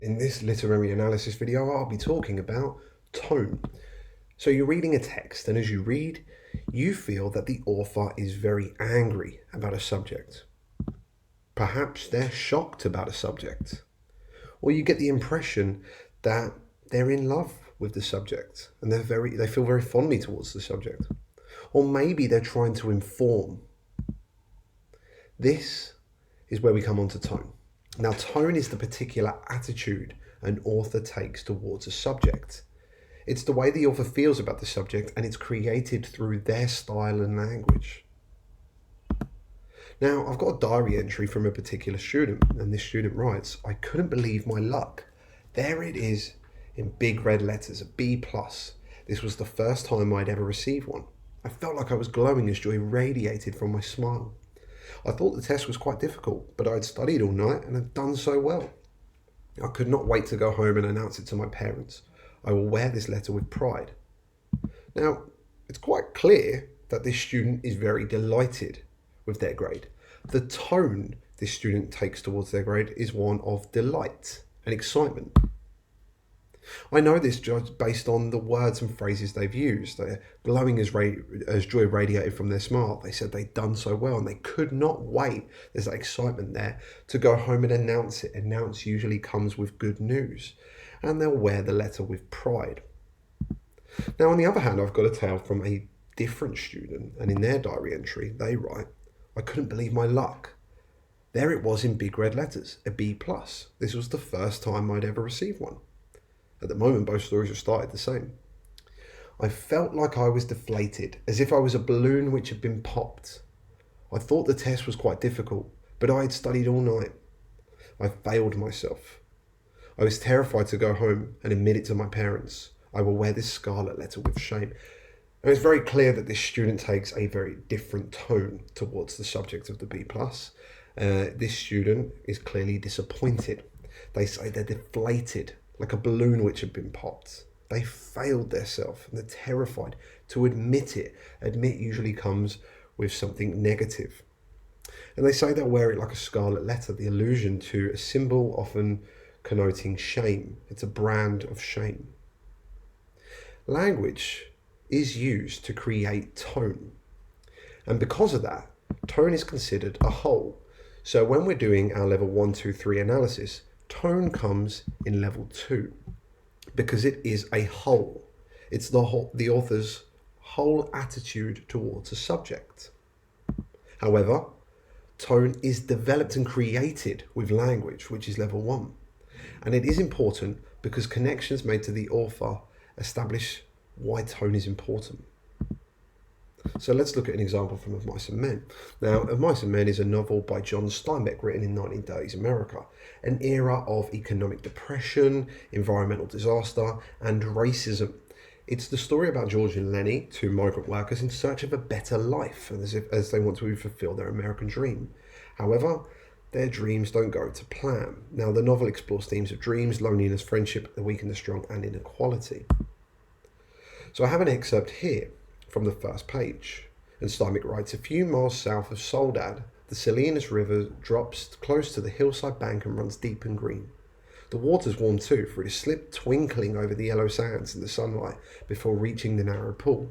In this literary analysis video, I'll be talking about tone. So you're reading a text, and as you read, you feel that the author is very angry about a subject. Perhaps they're shocked about a subject. Or you get the impression that they're in love with the subject and they feel very fondly towards the subject. Or maybe they're trying to inform. This is where we come on to tone. Now, tone is the particular attitude an author takes towards a subject. It's the way the author feels about the subject, and it's created through their style and language. Now, I've got a diary entry from a particular student, and this student writes, "I couldn't believe my luck. There it is in big red letters, a B plus. This was the first time I'd ever received one. I felt like I was glowing as joy radiated from my smile. I thought the test was quite difficult, but I'd studied all night and had done so well. I could not wait to go home and announce it to my parents. I will wear this letter with pride." Now, it's quite clear that this student is very delighted with their grade. The tone this student takes towards their grade is one of delight and excitement. I know this just based on the words and phrases they've used. They're glowing as joy radiated from their smile. They said they'd done so well and they could not wait. There's that excitement there to go home and announce it. Announce usually comes with good news, and they'll wear the letter with pride. Now, on the other hand, I've got a tale from a different student, and in their diary entry, they write, "I couldn't believe my luck. There it was in big red letters, a B plus. This was the first time I'd ever received one." At the moment, both stories have started the same. "I felt like I was deflated, as if I was a balloon which had been popped. I thought the test was quite difficult, but I had studied all night. I failed myself. I was terrified to go home and admit it to my parents. I will wear this scarlet letter with shame." And it's very clear that this student takes a very different tone towards the subject of the B plus. This student is clearly disappointed. They say they're deflated, like a balloon which had been popped. They failed themselves and they're terrified to admit it. Admit usually comes with something negative. And they say they'll wear it like a scarlet letter, the allusion to a symbol often connoting shame. It's a brand of shame. Language is used to create tone. And because of that, tone is considered a whole. So when we're doing our level 1, 2, 3 analysis, tone comes in level 2 because it is a whole. It's the author's whole attitude towards a subject. However, tone is developed and created with language, which is level 1. And it is important because connections made to the author establish why tone is important. So let's look at an example from Of Mice and Men. Now, Of Mice and Men is a novel by John Steinbeck written in 1930s America, an era of economic depression, environmental disaster, and racism. It's the story about George and Lenny, two migrant workers in search of a better life, as they want to fulfill their American dream. However, their dreams don't go to plan. Now, the novel explores themes of dreams, loneliness, friendship, the weak and the strong, and inequality. So I have an excerpt here from the first page. And Steinbeck writes, "A few miles south of Soledad, the Salinas River drops close to the hillside bank and runs deep and green. The water's warm too, for it is slipped twinkling over the yellow sands in the sunlight before reaching the narrow pool.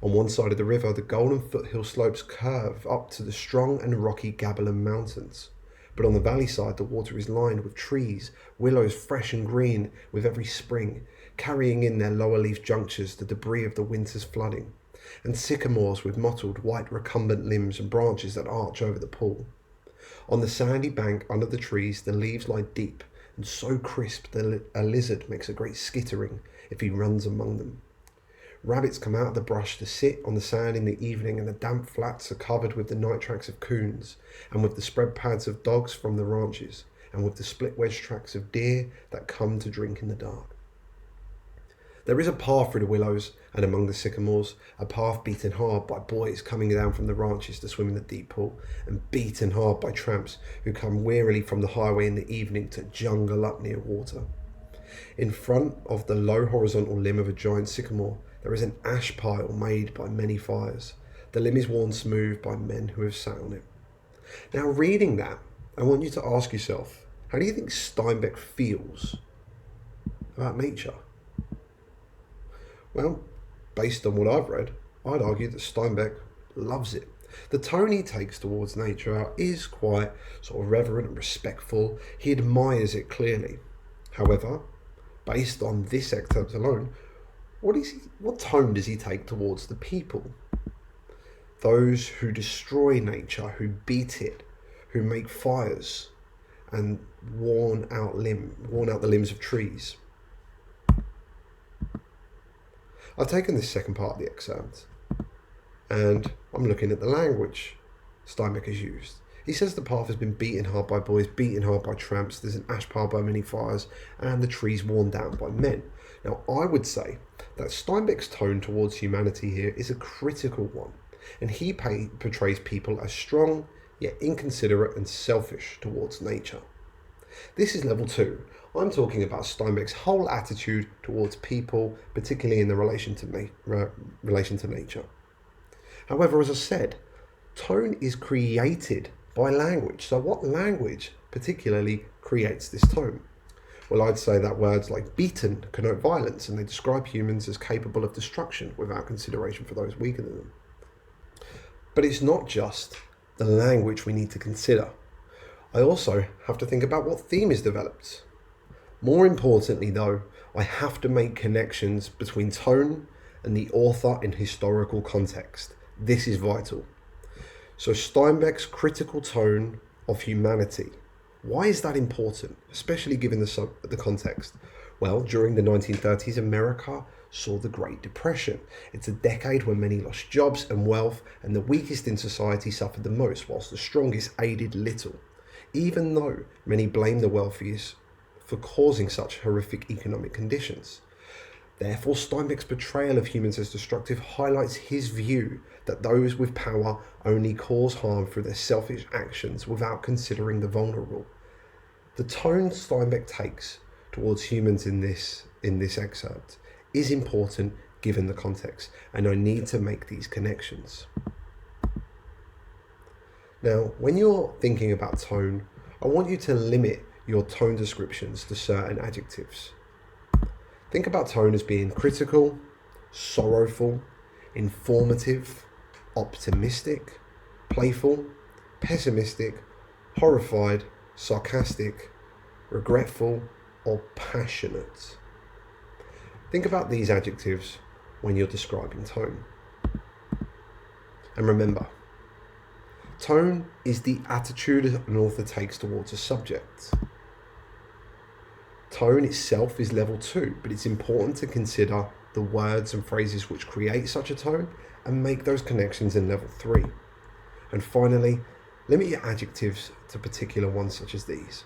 On one side of the river, the golden foothill slopes curve up to the strong and rocky Gabilan Mountains. But on the valley side, the water is lined with trees, willows fresh and green with every spring, carrying in their lower leaf junctures the debris of the winter's flooding, and sycamores with mottled, white, recumbent limbs and branches that arch over the pool. On the sandy bank under the trees, the leaves lie deep and so crisp that a lizard makes a great skittering if he runs among them. Rabbits come out of the brush to sit on the sand in the evening, and the damp flats are covered with the night tracks of coons, and with the spread pads of dogs from the ranches, and with the split wedge tracks of deer that come to drink in the dark. There is a path through the willows and among the sycamores, a path beaten hard by boys coming down from the ranches to swim in the deep pool, and beaten hard by tramps who come wearily from the highway in the evening to jungle up near water. In front of the low horizontal limb of a giant sycamore, there is an ash pile made by many fires. The limb is worn smooth by men who have sat on it." Now, reading that, I want you to ask yourself, How do you think Steinbeck feels about nature? Well, based on what I've read, I'd argue that Steinbeck loves it. The tone he takes towards nature is quite sort of reverent and respectful. He admires it clearly. However, based on this excerpt alone, what tone does he take towards the people? Those who destroy nature, who beat it, who make fires and worn out the limbs of trees. I've taken this second part of the excerpt and I'm looking at the language Steinbeck has used. He says the path has been beaten hard by boys, beaten hard by tramps, there's an ash pile by many fires, and the trees worn down by men. Now, I would say that Steinbeck's tone towards humanity here is a critical one, and he portrays people as strong, yet inconsiderate and selfish towards nature. This is level 2. I'm talking about Steinbeck's whole attitude towards people, particularly in the relation to nature. However, as I said, tone is created by language. So what language particularly creates this tone? Well, I'd say that words like beaten connote violence, and they describe humans as capable of destruction without consideration for those weaker than them. But it's not just the language we need to consider. I also have to think about what theme is developed. More importantly though, I have to make connections between tone and the author in historical context. This is vital. So Steinbeck's critical tone of humanity. Why is that important, especially given the context? Well, during the 1930s, America saw the Great Depression. It's a decade when many lost jobs and wealth, and the weakest in society suffered the most, whilst the strongest aided little. Even though many blame the wealthiest for causing such horrific economic conditions. Therefore, Steinbeck's portrayal of humans as destructive highlights his view that those with power only cause harm through their selfish actions without considering the vulnerable. The tone Steinbeck takes towards humans in this excerpt is important given the context, and I need to make these connections. Now, when you're thinking about tone, I want you to limit your tone descriptions to certain adjectives. Think about tone as being critical, sorrowful, informative, optimistic, playful, pessimistic, horrified, sarcastic, regretful, or passionate. Think about these adjectives when you're describing tone. And remember, tone is the attitude an author takes towards a subject. Tone itself is level 2, but it's important to consider the words and phrases which create such a tone and make those connections in level 3. And finally, limit your adjectives to particular ones such as these.